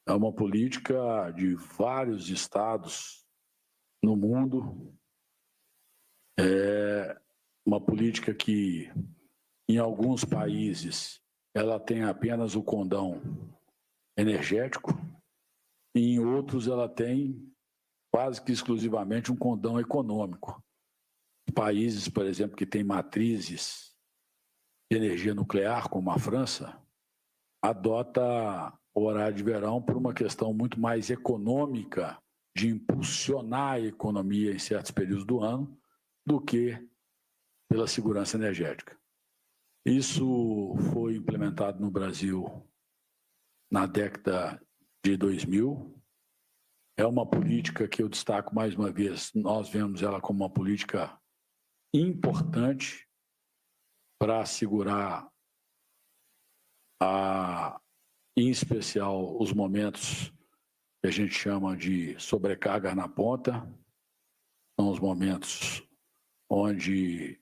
É uma política de vários estados no mundo, é uma política que, em alguns países, ela tem apenas o condão energético, e em outros ela tem quase que exclusivamente um condão econômico. Países, por exemplo, que têm matrizes de energia nuclear, como a França, adota o horário de verão por uma questão muito mais econômica de impulsionar a economia em certos períodos do ano do que pela segurança energética. Isso foi implementado no Brasil na década de 2000. É uma política que eu destaco mais uma vez, nós vemos ela como uma política importante para assegurar, em especial, os momentos que a gente chama de sobrecarga na ponta. São os momentos onde,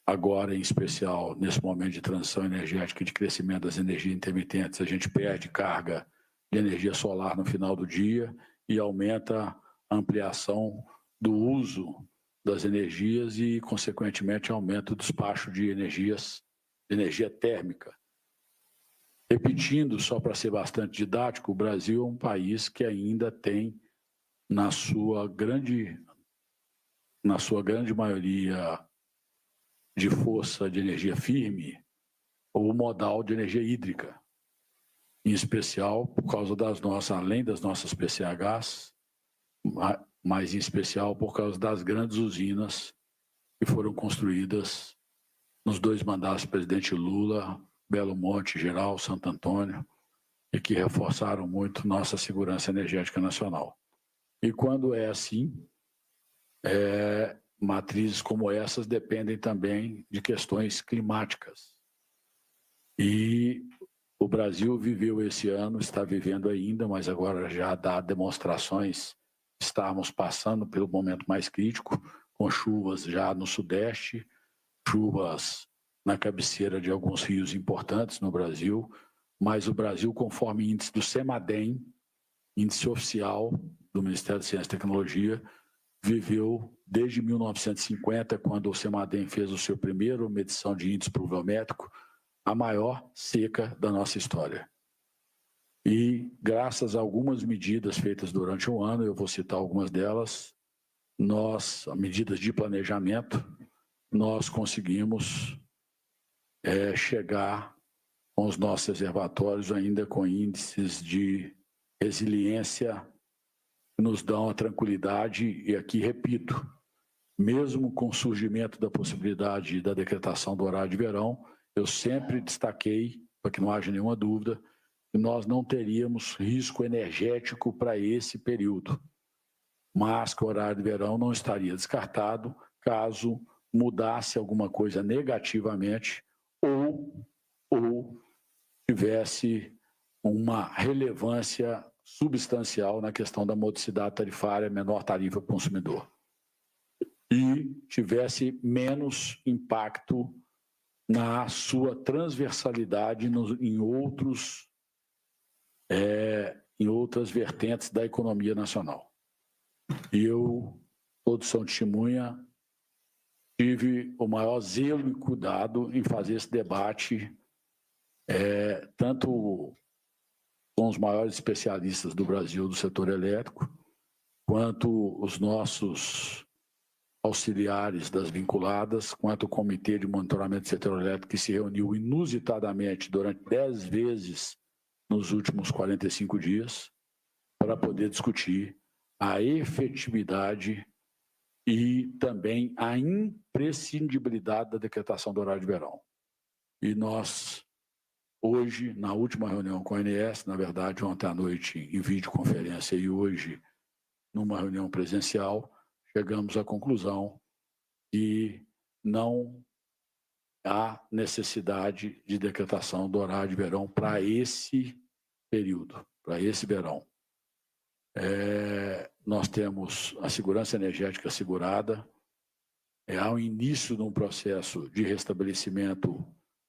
agora em especial, nesse momento de transição energética e de crescimento das energias intermitentes, a gente perde carga de energia solar no final do dia e aumenta a ampliação do uso das energias e, consequentemente, aumenta o despacho de energia térmica. Repetindo, só para ser bastante didático, o Brasil é um país que ainda tem, na sua grande maioria de força de energia firme, o modal de energia hídrica, em especial por causa além das nossas PCHs, mas em especial por causa das grandes usinas que foram construídas nos 2 mandatos do presidente Lula, Belo Monte, Geral, Santo Antônio, e que reforçaram muito nossa segurança energética nacional. E quando é assim, matrizes como essas dependem também de questões climáticas. E o Brasil viveu esse ano, está vivendo ainda, mas agora já dá demonstrações, estamos passando pelo momento mais crítico, com chuvas já no Sudeste, chuvas na cabeceira de alguns rios importantes no Brasil, mas o Brasil, conforme índice do CEMADEM, índice oficial do Ministério de Ciência e Tecnologia, viveu desde 1950, quando o CEMADEM fez o seu primeiro medição de índice pluviométrico, a maior seca da nossa história. E, graças a algumas medidas feitas durante o ano, eu vou citar algumas delas, medidas de planejamento, nós conseguimos chegar com os nossos reservatórios ainda com índices de resiliência que nos dão a tranquilidade, e aqui repito, mesmo com o surgimento da possibilidade da decretação do horário de verão, eu sempre destaquei, para que não haja nenhuma dúvida, que nós não teríamos risco energético para esse período, mas que o horário de verão não estaria descartado caso mudasse alguma coisa negativamente ou tivesse uma relevância substancial na questão da modicidade tarifária, menor tarifa para o consumidor, e tivesse menos impacto na sua transversalidade em outras vertentes da economia nacional. E eu, todos são testemunha, tive o maior zelo e cuidado em fazer esse debate, tanto com os maiores especialistas do Brasil do setor elétrico, quanto os nossos auxiliares das vinculadas, quanto o Comitê de Monitoramento do Setor Elétrico, que se reuniu inusitadamente durante 10 vezes nos últimos 45 dias, para poder discutir a efetividade e também a imprescindibilidade da decretação do horário de verão. E nós, hoje, na última reunião com a ANS, na verdade, ontem à noite em videoconferência e hoje numa reunião presencial, chegamos à conclusão que não há necessidade de decretação do horário de verão para esse período, para esse verão. Nós temos a segurança energética assegurada, há o início de um processo de restabelecimento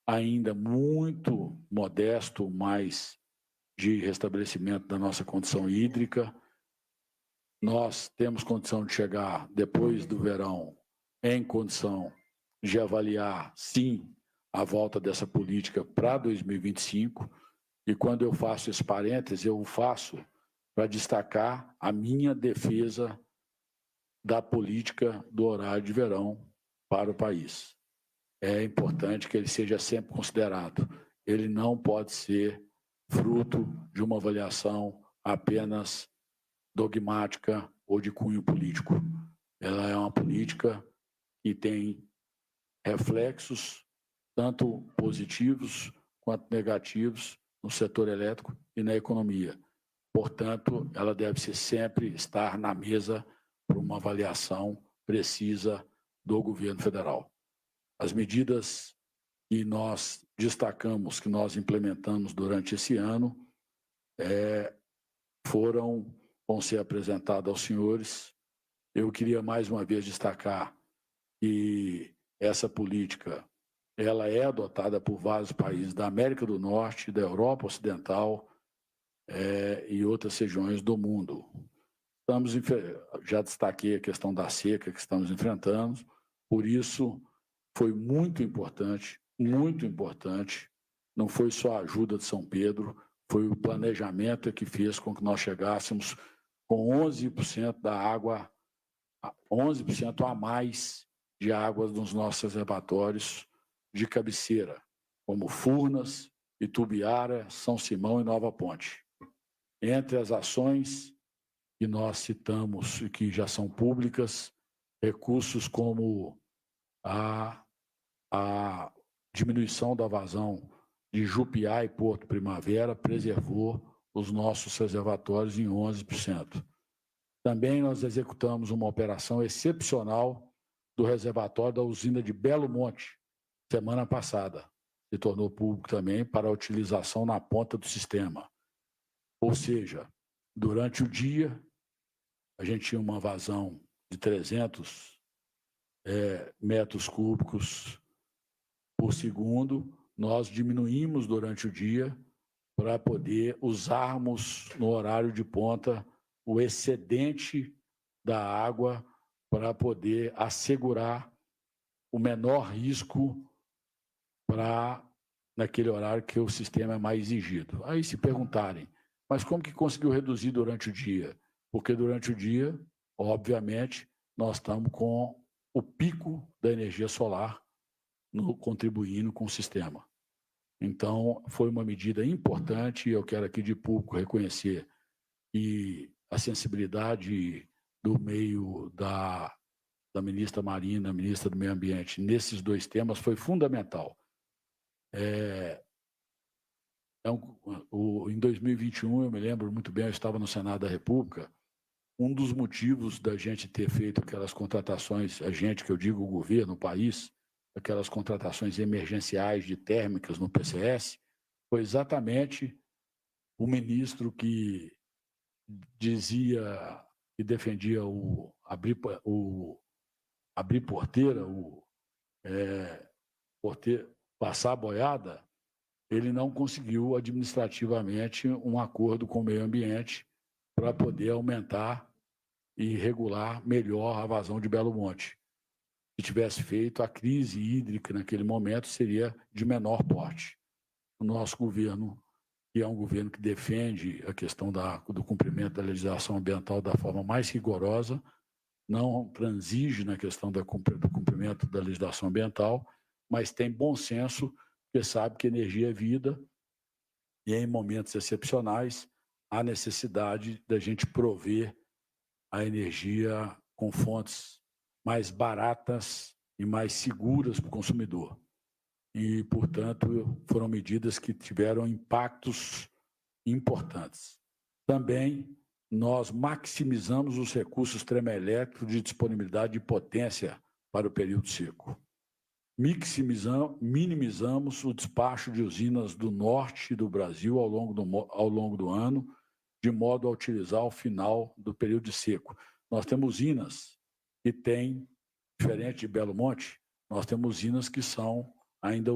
ainda muito modesto, mas de restabelecimento da nossa condição hídrica. Nós temos condição de chegar, depois do verão, em condição de avaliar, sim, a volta dessa política para 2025. E quando eu faço esse parêntese, eu faço para destacar a minha defesa da política do horário de verão para o país. É importante que ele seja sempre considerado. Ele não pode ser fruto de uma avaliação apenas dogmática ou de cunho político. Ela é uma política que tem reflexos tanto positivos quanto negativos no setor elétrico e na economia. Portanto, ela deve sempre estar na mesa para uma avaliação precisa do governo federal. As medidas que nós destacamos, que nós implementamos durante esse ano, vão ser apresentadas aos senhores. Eu queria mais uma vez destacar que essa política ela é adotada por vários países da América do Norte, da Europa Ocidental e outras regiões do mundo. Já destaquei a questão da seca que estamos enfrentando, por isso foi muito importante, não foi só a ajuda de São Pedro, foi o planejamento que fez com que nós chegássemos com 11% da água, 11% a mais de água nos nossos reservatórios de cabeceira, como Furnas, Itubiara, São Simão e Nova Ponte. Entre as ações que nós citamos e que já são públicas, recursos como a diminuição da vazão de Jupiá e Porto Primavera preservou os nossos reservatórios em 11%. Também nós executamos uma operação excepcional do reservatório da usina de Belo Monte, semana passada. Se tornou público também para a utilização na ponta do sistema. Ou seja, durante o dia, a gente tinha uma vazão de 300 metros cúbicos por segundo, nós diminuímos durante o dia para poder usarmos no horário de ponta o excedente da água para poder assegurar o menor risco para naquele horário que o sistema é mais exigido. Aí se perguntarem, mas como que conseguiu reduzir durante o dia? Porque durante o dia, obviamente, nós estamos com o pico da energia solar contribuindo com o sistema. Então, foi uma medida importante e eu quero aqui de público reconhecer que a sensibilidade do meio da ministra Marina, ministra do Meio Ambiente, nesses dois temas foi fundamental. Em 2021, eu me lembro muito bem, eu estava no Senado da República, um dos motivos da gente ter feito aquelas contratações, a gente, que eu digo o governo, o país, aquelas contratações emergenciais de térmicas no PCS, foi exatamente o ministro que dizia e defendia o abrir porteira, passar a boiada, ele não conseguiu administrativamente um acordo com o meio ambiente para poder aumentar e regular melhor a vazão de Belo Monte. Se tivesse feito, a crise hídrica naquele momento seria de menor porte. O nosso governo, que é um governo que defende a questão do cumprimento da legislação ambiental da forma mais rigorosa, não transige na questão do cumprimento da legislação ambiental, mas tem bom senso, porque sabe que energia é vida e em momentos excepcionais há necessidade da gente prover a energia com fontes mais baratas e mais seguras para o consumidor. E, portanto, foram medidas que tiveram impactos importantes. Também nós maximizamos os recursos termoelétricos de disponibilidade de potência para o período seco. Minimizamos o despacho de usinas do norte do Brasil ao longo do ano, de modo a utilizar o final do período de seco. Nós temos usinas que têm, diferente de Belo Monte, nós temos usinas que são ainda